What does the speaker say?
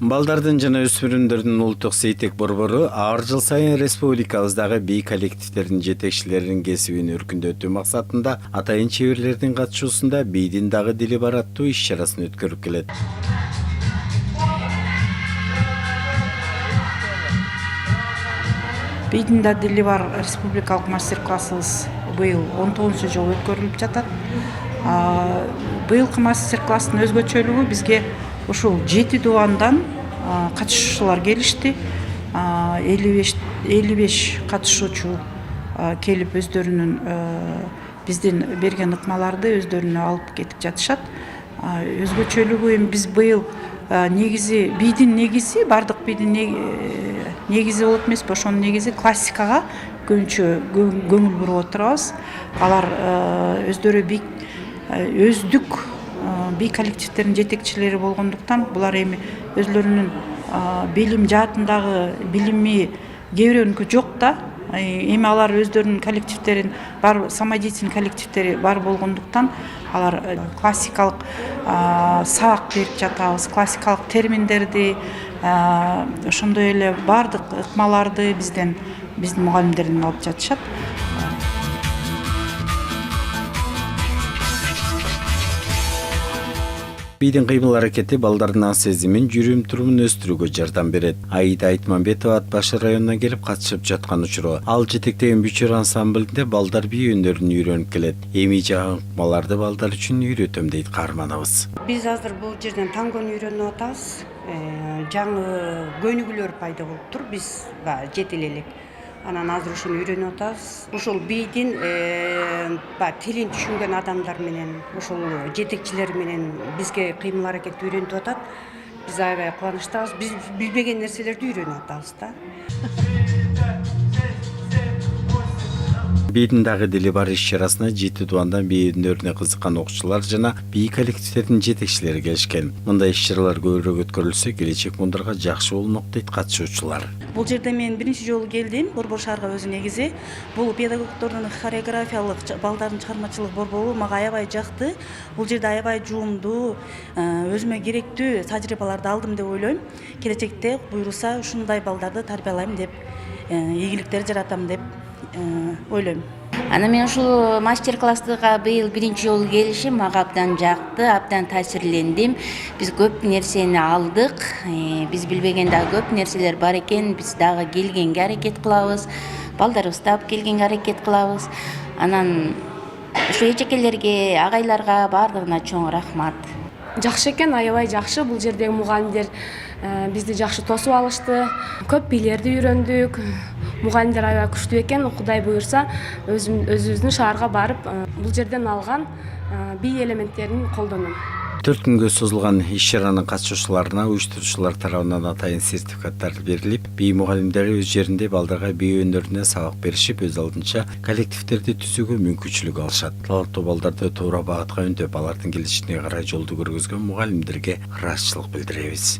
Балдардын жана өспүрүмдөрдүн улуттук сейтек борбору ар жыл сайын республикабыздагы бий коллективдердин жетекчилеринин кесибин өркүндөтүү максатында атайын чеберлердин катышуусунда бийдин дагы дили бар аттуу иш-чарасын өткөрүп келет. Бийдин да дили бар республикалык мастер-классыбыз быйыл 19 жолу өткөрүлүп жатат. Быйылкы мастер-класстын өзгөчөлүгү бизге ушул 7 дубандан катышуучулар келишти. 55 катышуучу келип өздөрүнүн биздин берген ыкмаларды өздөрүнө алып кетип жатышат. Өзгөчөлүгү эми биз быйыл негизи бийдин негизи бардык бийдин негизи болот эмеспи, ошонун негизи классикага көбүнчө көңүл буруп отурабыз. Алар өздөрү өздүк бий коллективдердин жетекчилери болгондуктан булар эми өзлөрүнүн билим жаатындагы билими кээ бирөөнүкү жок да. Эми алар өздөрүнүн коллективдерин бар, самодеятельный коллективдери бар болгондуктан алар классикалык сабак берип жатабыз, классикалык терминдерди, ошондой эле бардык ыкмаларды биздин мугалимдерден алып жатышат. Бийдин кыймыл-аракети балдардын ак сезимин, жүрүм-турумун өстүрүүгө жардам берет. Аида Айтмамбетова Ат Башы районунан келип катышып жаткан учуру. Ал жетектеген Бүчөр ансамблинде балдар бий өндөрүн үйрөнүп келет. Эми жаган ыкмаларды балдар үчүн үйрөтөм дейт каарманыбыз. Биз азыр бул жерден тангону үйрөнүп атабыз. Жаңы көнүгүүлөр пайда болуптур. Биз жетил элек. Анан азыр ушуну үйрөнүп атабыз. Ушул бийдин тилин түшүнгөн адамдар менен, ушул жетекчилер менен бизге кыймыл-аракет үйрөнүп атат. Биз аябай кубанычтабыз. Биз билбеген нерселерди үйрөнүп атабыз да. Бийдин дагы дили бар иш-чарасына 7 дубандан бий өндөрүнө кызыккан окуучулар жана бий коллективдердин жетекчилери келишкен. Мындай иш-чаралар көбүрөөк өткөрүлсө, келечек мундурга жакшы болмок дейт катышуучулар. Бул жерде мен биринчи жолу келдим. Борбор шаарга өзү негизи. Бул педагогдордун хореографиялык балдардын чыгармачылык борбору мага аябай жакты. Бул жерде аябай жуумдуу, өзүмө керектүү тажрыйбаларды алдым деп ойлойм. Келечекте буйрулса ушундай балдарды тарбиялайм деп, ийгиликтер жаратам деп ойлойм. Ана мен ушул мастер-класска быйыл биринчи жолу келишим мага абдан жакты, абдан таасирлендим. Биз көп нерсени алдык. Биз билбеген дагы көп нерселер бар экен. Биз дагы келгенге аракет кылабыз. Балдарыбызды алып келгенге аракет кылабыз. Анан ушу эчекелерге, агайларга бардыгына чоң рахмат. Жакшы экен, аябай жакшы. Бул жердеги мугалимдер бизди жакшы тосуп алышты. Көп бийлерди үйрөндүк. Мугалимдер аябай күчтүү экен. Кудай буйрса, өзүбүздүн шаарга барып, бул жерден алган бий элементтерин колдоном. 4 күнгө созулган иш-чаранын катышуучуларына уюштуруучулар тарабынан атайын сертификаттар берилип, бий мугалимдери өз жеринде балдарга бий өндөрүнө сабак беришип, өз алдынча коллективдерди түзүүгө мүмкүнчүлүк алышат. Талаптуу балдарды туура багытка өндөп, алардын келечегине карай жолду көргөзгөн мугалимдерге ыраазычылык билдиребиз.